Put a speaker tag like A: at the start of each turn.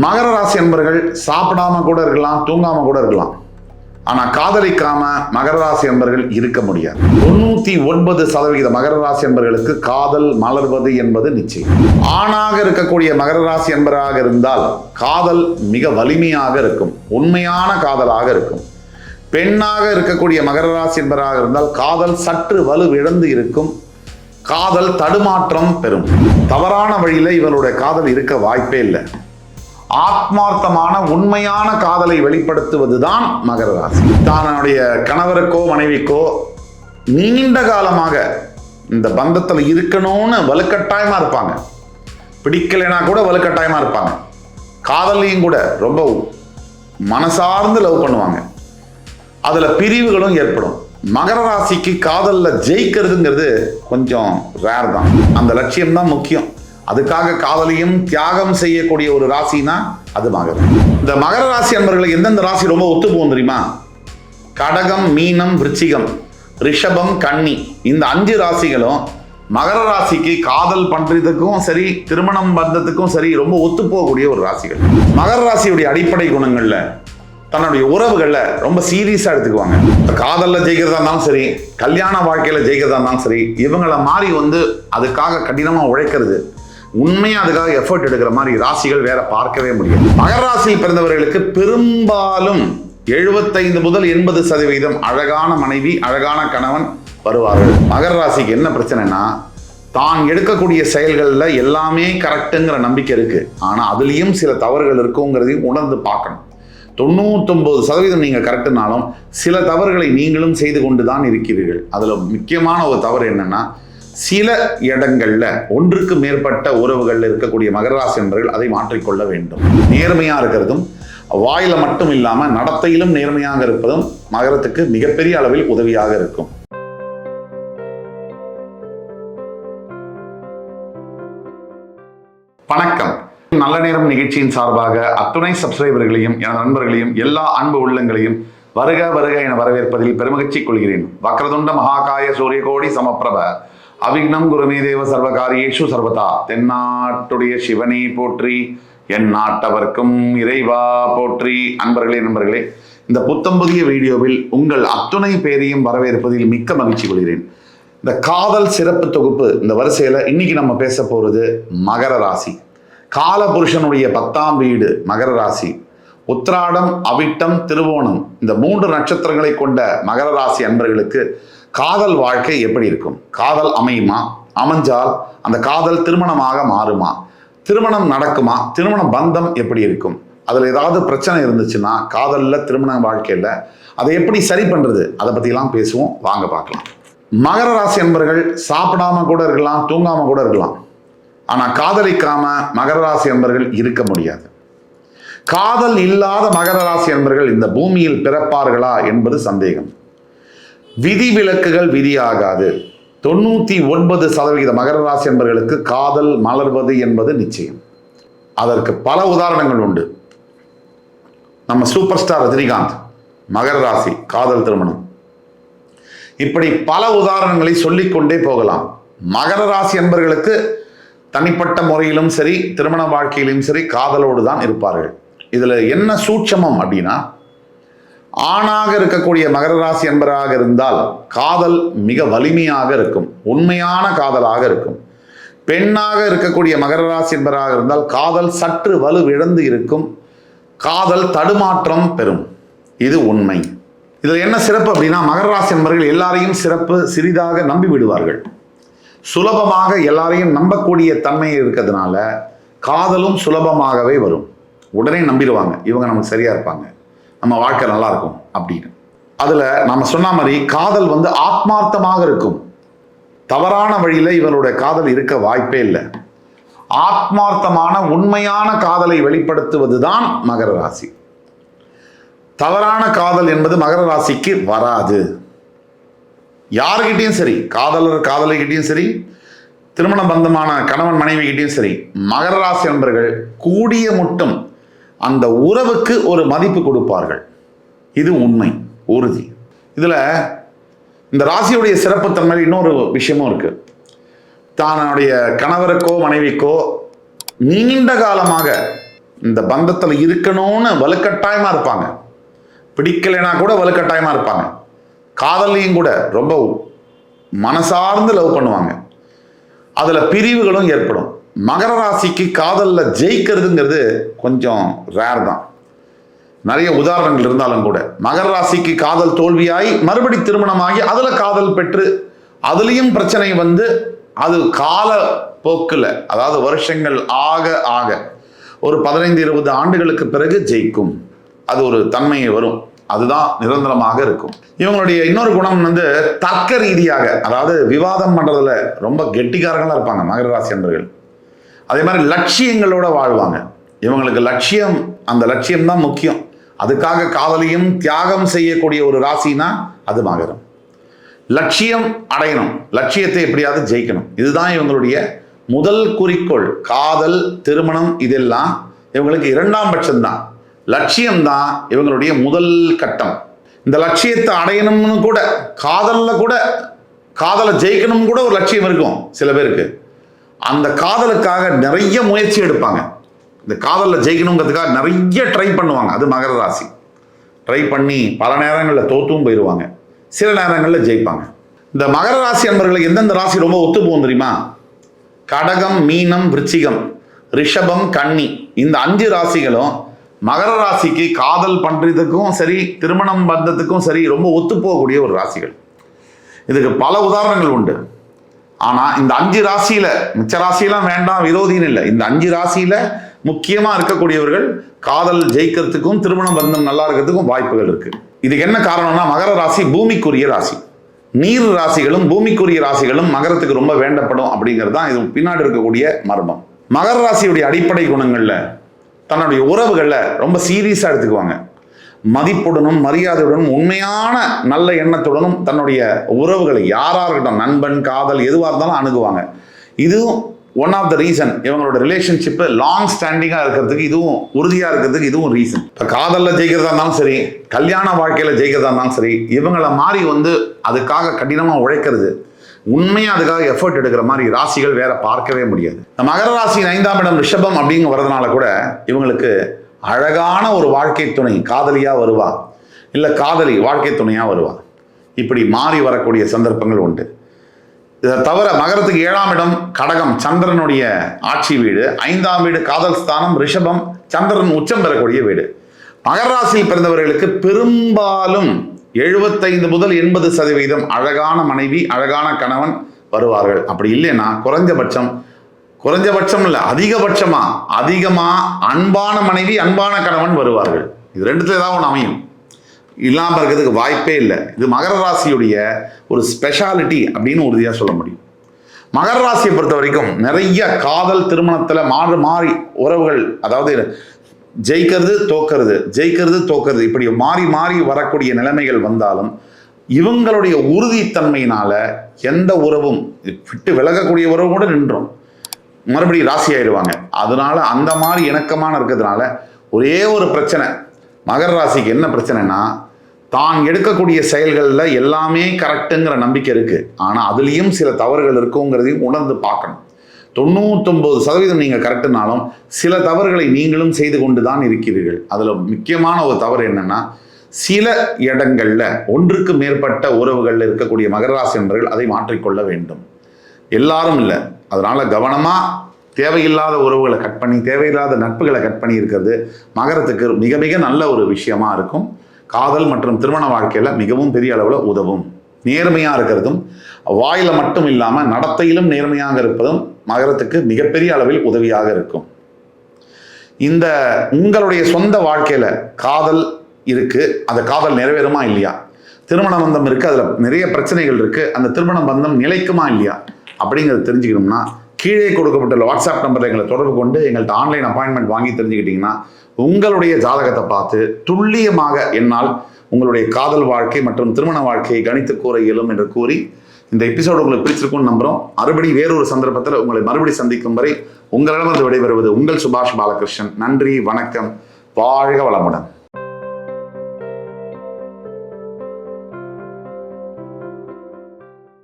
A: மகர ராசி என்பர்கள் சாப்பிடாம கூட இருக்கலாம், தூங்காம கூட இருக்கலாம். ஆனா காதலிக்காம மகர ராசி என்பர்கள் இருக்க முடியாது. 99% மகர ராசி என்பர்களுக்கு காதல் மலர்வது என்பது நிச்சயம். ஆணாக இருக்கக்கூடிய மகர ராசி என்பராக இருந்தால் காதல் மிக வலிமையாக இருக்கும், உண்மையான காதலாக இருக்கும். பெண்ணாக இருக்கக்கூடிய மகர ராசி என்பராக இருந்தால் காதல் சற்று வலுவிழந்து இருக்கும், காதல் தடுமாற்றம் பெறும். தவறான வழியில இவருடைய காதல் இருக்க வாய்ப்பே இல்லை. ஆத்மார்த்தமான உண்மையான காதலை வெளிப்படுத்துவதுதான் மகர ராசி. தன்னுடைய கணவருக்கோ மனைவிக்கோ நீண்ட காலமாக இந்த பந்தத்தில் இருக்கணும்னு வலுக்கட்டாயமா இருப்பாங்க. பிடிக்கலைனா கூட வலுக்கட்டாயமா இருப்பாங்க. காதலையும் கூட ரொம்ப மனசார்ந்து லவ் பண்ணுவாங்க. அதுல பிரிவுகளும் ஏற்படும். மகர ராசிக்கு காதல்ல ஜெயிக்கிறதுங்கிறது கொஞ்சம் ரேர் தான். அந்த லட்சியம் தான் முக்கியம். அதுக்காக காதலையும் தியாகம் செய்யக்கூடிய ஒரு ராசினா அது மகரம். இந்த மகர ராசி என்பவர்களுக்கு எந்தெந்த ராசி ரொம்ப ஒத்து போகும் தெரியுமா? கடகம், மீனம், விருச்சிகம், ரிஷபம், கன்னி. இந்த 5 ராசிகளும் மகர ராசிக்கு காதல் பண்றதுக்கும் சரி, திருமணம் பந்தத்துக்கும் சரி ரொம்ப ஒத்து போகக்கூடிய ஒரு ராசிகள். மகர ராசியுடைய அடிப்படை குணங்கள்ல தன்னுடைய உறவுகள்ல ரொம்ப சீரியஸா எடுத்துக்குவாங்க. காதல்ல ஜெயிக்கிறதா இருந்தாலும் சரி, கல்யாண வாழ்க்கையில ஜெயிக்கிறதா இருந்தாலும் சரி, இவங்களை மாறி அதுக்காக கடினமா உழைக்கிறது, உண்மையா அதுக்காக எஃபர்ட் எடுக்கிற மாதிரி ராசிகள் வேற பார்க்கவே முடியும். மகர ராசியில் பிறந்தவர்களுக்கு பெரும்பாலும் 75 முதல் 80% அழகான மனைவி, அழகான கணவன் வருவார்கள். மகர ராசிக்கு என்ன பிரச்சனைனா, தான் எடுக்கக்கூடிய செயல்கள்ல எல்லாமே கரெக்டுங்கிற நம்பிக்கை இருக்கு. ஆனா அதுலயும் சில தவறுகள் இருக்குங்கிறதையும் உணர்ந்து பார்க்கணும். 99% நீங்க கரெக்டுனாலும் சில தவறுகளை நீங்களும் செய்து கொண்டுதான் இருக்கிறீர்கள். அதுல முக்கியமான ஒரு தவறு என்னன்னா, சில இடங்கள்ல ஒன்றுக்கு மேற்பட்ட உறவுகள் இருக்கக்கூடிய மகர ராசி என்பவர்கள் அதை மாற்றிக்கொள்ள வேண்டும். நேர்மையா இருக்கிறதும், வாயில மட்டும் இல்லாம நடத்தையிலும் நேர்மையாக இருப்பதும் மகரத்துக்கு மிகப்பெரிய அளவில் உதவியாக இருக்கும். வணக்கம். நல்ல நேரம் நிகழ்ச்சியின் சார்பாக அத்துணை சப்ஸ்கிரைபர்களையும் என நண்பர்களையும் எல்லா அன்பு உள்ளங்களையும் வருக வருக என வரவேற்பதில் பெருமகிழ்ச்சி கொள்கிறேன். வக்ரதுண்ட மகாகாய சூரியகோடி சமப்பிரப அவிக்னம் குருமே தேவ சர்வகாரியேஷு சர்வதா. தென்னாட்டுடைய சிவனே போற்றி, என் நாட்டவர்க்கும் இறைவா போற்றி. நண்பர்களே, இந்த புத்தம் புதிய வீடியோவில் உங்கள் அத்துணை பேரையும் வரவேற்பதில் மிக்க மகிழ்ச்சி கொள்கிறேன். இந்த காதல் சிறப்பு தொகுப்பு இந்த வரிசையில இன்னைக்கு நம்ம பேச போறது மகர ராசி. காலபுருஷனுடைய 10ஆம் வீடு மகர ராசி. உத்திராடம், அவிட்டம், திருவோணம் இந்த 3 நட்சத்திரங்களை கொண்ட மகர ராசி அன்பர்களுக்கு காதல் வாழ்க்கை எப்படி இருக்கும்? காதல் அமையுமா? அமைஞ்சால் அந்த காதல் திருமணமாக மாறுமா? திருமணம் நடக்குமா? திருமண பந்தம் எப்படி இருக்கும்? அதுல ஏதாவது பிரச்சனை இருந்துச்சுன்னா காதல்ல, திருமண வாழ்க்கையில அதை எப்படி சரி பண்றது, அதை பத்தி எல்லாம் பேசுவோம். வாங்க பார்க்கலாம். மகர ராசி அன்பர்கள் சாப்பிடாம கூட இருக்கலாம், தூங்காம கூட இருக்கலாம். ஆனா காதலிக்காம மகர ராசி அன்பர்கள் இருக்க முடியாது. காதல் இல்லாத மகர ராசி அன்பர்கள் இந்த பூமியில் பிறப்பார்களா என்பது சந்தேகம். விதி விலக்குகள் விதியாகாது. 99% மகர ராசி அன்பர்களுக்கு காதல் மலர்வது என்பது நிச்சயம். அதற்கு பல உதாரணங்கள் உண்டு. நம்ம சூப்பர் ஸ்டார் ரஜினிகாந்த் மகர ராசி, காதல் திருமணம், இப்படி பல உதாரணங்களை சொல்லிக்கொண்டே போகலாம். மகர ராசி அன்பர்களுக்கு தனிப்பட்ட முறையிலும் சரி, திருமண வாழ்க்கையிலும் சரி காதலோடு தான் இருப்பார்கள். இதுல என்ன சூட்சமம் அப்படின்னா, ஆணாக இருக்கக்கூடிய மகர ராசி என்பராக இருந்தால் காதல் மிக வலிமையாக இருக்கும், உண்மையான காதலாக இருக்கும். பெண்ணாக இருக்கக்கூடிய மகர ராசி என்பராக இருந்தால் காதல் சற்று வலுவிழந்து இருக்கும், காதல் தடுமாற்றம் பெறும். இது உண்மை. இதுல என்ன சிறப்பு அப்படின்னா, மகர ராசி என்பவர்கள் எல்லாரையும் சிறிதாக நம்பி விடுவார்கள். சுலபமாக எல்லாரையும் நம்பக்கூடிய தன்மை இருக்கிறதுனால காதலும் சுலபமாகவே வரும். உடனே நம்பிடுவாங்க, இவங்க நமக்கு சரியா இருப்பாங்க, நம்ம வாழ்க்கை நல்லா இருக்கும் அப்படின்னு. அதுல நம்ம சொன்ன மாதிரி காதல் ஆத்மார்த்தமாக இருக்கும். தவறான வழியில இவருடைய காதல் இருக்க வாய்ப்பே இல்லை. ஆத்மார்த்தமான உண்மையான காதலை வெளிப்படுத்துவதுதான் மகர ராசி. தவறான காதல் என்பது மகர ராசிக்கு வராது. யாருக்கிட்டையும் சரி, காதலர் காதலிக்கிட்டையும் சரி, திருமண பந்தமான கணவன் மனைவி கிட்டையும் சரி, மகர ராசி நண்பர்கள் கூடிய மட்டும் அந்த உறவுக்கு ஒரு மதிப்பு கொடுப்பார்கள். இது உண்மை, உறுதி. இதுல இந்த ராசியுடைய சிறப்புத்தன்மை இன்னொரு விஷயமும் இருக்கு. தன்னுடைய கணவருக்கோ மனைவிக்கோ நீண்ட காலமாக இந்த பந்தத்தில் இருக்கணும்னு வலுக்கட்டாயமா இருப்பாங்க. பிடிக்கலைன்னா கூட வலுக்கட்டாயமா இருப்பாங்க. காதலையும் கூட ரொம்ப மனசார்ந்து லவ் பண்ணுவாங்க. அதுல பிரிவுகளும் ஏற்படும். மகர ராசிக்கு காதல்ல ஜெயிக்கிறதுங்கிறது கொஞ்சம் ரேர் தான். நிறைய உதாரணங்கள் இருந்தாலும் கூட மகர ராசிக்கு காதல் தோல்வியாகி மறுபடி திருமணமாகி அதுல காதல் பெற்று அதுலயும் பிரச்சனை வந்து அது கால போக்குல, அதாவது வருஷங்கள் ஆக ஆக ஒரு 15-20 ஆண்டுகளுக்கு பிறகு ஜெயிக்கும். அது ஒரு தன்மையை வரும். அதுதான் நிரந்தரமாக இருக்கும். இவங்களுடைய இன்னொரு குணம் வந்து தர்க்க ரீதியாக, அதாவது விவாதம் பண்றதுல ரொம்ப கெட்டிக்காரங்களா இருப்பாங்க மகர ராசி அன்பர்கள். அதே மாதிரி லட்சியங்களோட வாழ்வாங்க. இவங்களுக்கு லட்சியம், அந்த லட்சியம் தான் முக்கியம். அதுக்காக காதலையும் தியாகம் செய்யக்கூடிய ஒரு ராசினா அது மகரம். லட்சியம் அடையணும், லட்சியத்தை எப்படியாவது ஜெயிக்கணும், இதுதான் இவங்களுடைய முதல் குறிக்கோள். காதல், திருமணம் இதெல்லாம் இவங்களுக்கு 2ஆம் பட்சம்தான். லட்சியம்தான் இவங்களுடைய முதல் கட்டம். இந்த லட்சியத்தை அடையணும்னு கூட, காதலை ஜெயிக்கணும் கூட ஒரு லட்சியம் இருக்கும் சில பேருக்கு. அந்த காதலுக்காக நிறைய முயற்சி எடுப்பாங்க. இந்த காதலில் ஜெயிக்கணுங்கிறதுக்காக நிறைய ட்ரை பண்ணுவாங்க. அது மகர ராசி. ட்ரை பண்ணி பல நேரங்களில் தோத்தும் போயிடுவாங்க, சில நேரங்களில் ஜெயிப்பாங்க. இந்த மகர ராசி அன்பர்களுக்கு எந்தெந்த ராசி ரொம்ப ஒத்து போகும் தெரியுமா? கடகம், மீனம், விருச்சிகம், ரிஷபம், கன்னி. இந்த 5 ராசிகளும் மகர ராசிக்கு காதல் பண்றதுக்கும் சரி, திருமணம் பந்தத்துக்கும் சரி ரொம்ப ஒத்து போகக்கூடிய ஒரு ராசிகள். இதுக்கு பல உதாரணங்கள் உண்டு. ஆனா இந்த 5 ராசியில, மிச்ச ராசியெல்லாம் வேண்டாம் விரோதின்னு இல்லை, இந்த 5 ராசியில முக்கியமா இருக்கக்கூடியவர்கள் காதல் ஜெயிக்கிறதுக்கும் திருமண பந்தம் நல்லா இருக்கிறதுக்கும் வாய்ப்புகள் இருக்கு. இதுக்கு என்ன காரணம்னா, மகர ராசி பூமிக்குரிய ராசி. நீர் ராசிகளும் பூமிக்குரிய ராசிகளும் மகரத்துக்கு ரொம்ப வேண்டப்படும் அப்படிங்கிறது தான் இது பின்னாடி இருக்கக்கூடிய மர்மம். மகர ராசியுடைய அடிப்படை குணங்கள்ல தன்னுடைய உறவுகள்ல ரொம்ப சீரியஸா எடுத்துக்குவாங்க. மதிப்புடனும் மரியாதையுடனும் உண்மையான நல்ல எண்ணத்துடனும் தன்னுடைய உறவுகளை யாரா இருக்கட்டும், நண்பன், காதல் எதுவாக இருந்தாலும் அணுகுவாங்க. இதுவும் ஒன் ஆஃப் த ரீசன் இவங்களோட ரிலேஷன்ஷிப்பு லாங் ஸ்டாண்டிங்காக இருக்கிறதுக்கு, இதுவும் உறுதியாக இருக்கிறதுக்கு இதுவும் ரீசன். இப்போ காதலில் ஜெயிக்கிறதா இருந்தாலும் சரி, கல்யாண வாழ்க்கையில் ஜெயிக்கிறதா இருந்தாலும் சரி, இவங்களை மாதிரி வந்து அதுக்காக கடினமாக உழைக்கிறது, உண்மையாக அதுக்காக எஃபர்ட் எடுக்கிற மாதிரி ராசிகள் வேற பார்க்கவே முடியாது. இந்த மகர ராசியின் 5ஆம் இடம் ரிஷபம் அப்படிங்க வரதுனால கூட இவங்களுக்கு அழகான ஒரு வாழ்க்கை துணை காதலியா வருவா, இல்லை காதலி வாழ்க்கை துணையா வருவா. இப்படி மாறி வரக்கூடிய சந்தர்ப்பங்கள் உண்டு. இதை தவிர மகரத்துக்கு 7ஆம் இடம் கடகம், சந்திரனுடைய ஆட்சி வீடு. 5ஆம் வீடு காதல் ஸ்தானம், ரிஷபம், சந்திரன் உச்சம் பெறக்கூடிய வீடு. மகர ராசியில் பிறந்தவர்களுக்கு பெரும்பாலும் 75 முதல் 80% அழகான மனைவி, அழகான கணவன் வருவார்கள். அப்படி இல்லைன்னா குறைஞ்சபட்சம் இல்லை, அதிகமா அன்பான மனைவி, அன்பான கணவன் வருவார்கள். இது ரெண்டுத்துல ஏதாவது ஒன்று அமையும், இல்லாமல் இருக்கிறதுக்கு வாய்ப்பே இல்லை. இது மகர ராசியுடைய ஒரு ஸ்பெஷாலிட்டி அப்படின்னு உறுதியாக சொல்ல முடியும். மகர ராசியை பொறுத்த வரைக்கும் நிறைய காதல் திருமணத்தில் மாறி உறவுகள், அதாவது ஜெயிக்கிறது தோக்கிறது இப்படி மாறி வரக்கூடிய நிலைமைகள் வந்தாலும் இவங்களுடைய உறுதித்தன்மையினால எந்த உறவும் விட்டு விலகக்கூடிய உறவு கூட நின்றோம், மறுபடியும் ராசி ஆயிடுவாங்க. அதனால அந்த மாதிரி இணக்கமான இருக்கிறதுனால ஒரே ஒரு பிரச்சனை, மகர ராசிக்கு என்ன பிரச்சனைனா, தான் எடுக்கக்கூடிய செயல்களில் எல்லாமே கரெக்டுங்கிற நம்பிக்கை இருக்கு, ஆனால் அதுலேயும் சில தவறுகள் இருக்குங்கிறதையும் உணர்ந்து பார்க்கணும். 99% நீங்கள் கரெக்டுனாலும் சில தவறுகளை நீங்களும் செய்து கொண்டு தான் இருக்கிறீர்கள். அதில் முக்கியமான ஒரு தவறு என்னன்னா, சில இடங்களில் ஒன்றுக்கு மேற்பட்ட உறவுகளில் இருக்கக்கூடிய மகர ராசி என்பவர்கள் அதை மாற்றிக்கொள்ள வேண்டும். எல்லாரும் இல்லை, அதனால கவனமா தேவையில்லாத உறவுகளை கட் பண்ணி, தேவையில்லாத நட்புகளை கட் பண்ணி இருக்கிறது மகரத்துக்கு மிக மிக நல்ல ஒரு விஷயமா இருக்கும். காதல் மற்றும் திருமண வாழ்க்கையில மிகவும் பெரிய அளவில் உதவும். நேர்மையா இருக்கிறதும், வாயில மட்டும் இல்லாம நடத்தையிலும் நேர்மையாக இருப்பதும் மகரத்துக்கு மிகப்பெரிய அளவில் உதவியாக இருக்கும். இந்த உங்களுடைய சொந்த வாழ்க்கையில காதல் இருக்கு, அந்த காதல் நிறைவேறுமா இல்லையா, திருமண பந்தம் இருக்கு, அதுல நிறைய பிரச்சனைகள் இருக்கு, அந்த திருமண பந்தம் நிலைக்குமா இல்லையா அப்படிங்கிறத தெரிஞ்சுக்கணும்னா கீழே கொடுக்கப்பட்டுள்ள வாட்ஸ்அப் நம்பரில் எங்களை தொடர்பு கொண்டு எங்கள்கிட்ட ஆன்லைன் அப்பாயின்மெண்ட் வாங்கி தெரிஞ்சுக்கிட்டீங்கன்னா உங்களுடைய ஜாதகத்தை பார்த்து துல்லியமாக என்னால் உங்களுடைய காதல் வாழ்க்கை மற்றும் திருமண வாழ்க்கையை கணித்து கூற இயலும் என்று கூறி, இந்த எபிசோடு உங்களுக்கு பிடிச்சிருக்கும்னு நம்புறோம். மறுபடி வேறொரு சந்தர்ப்பத்தில் உங்களை மறுபடி சந்திக்கும் வரை உங்களிடமிருந்து விடைபெறுவது உங்கள் சுபாஷ் பாலகிருஷ்ணன். நன்றி, வணக்கம், வாழ்க வளமுடன்.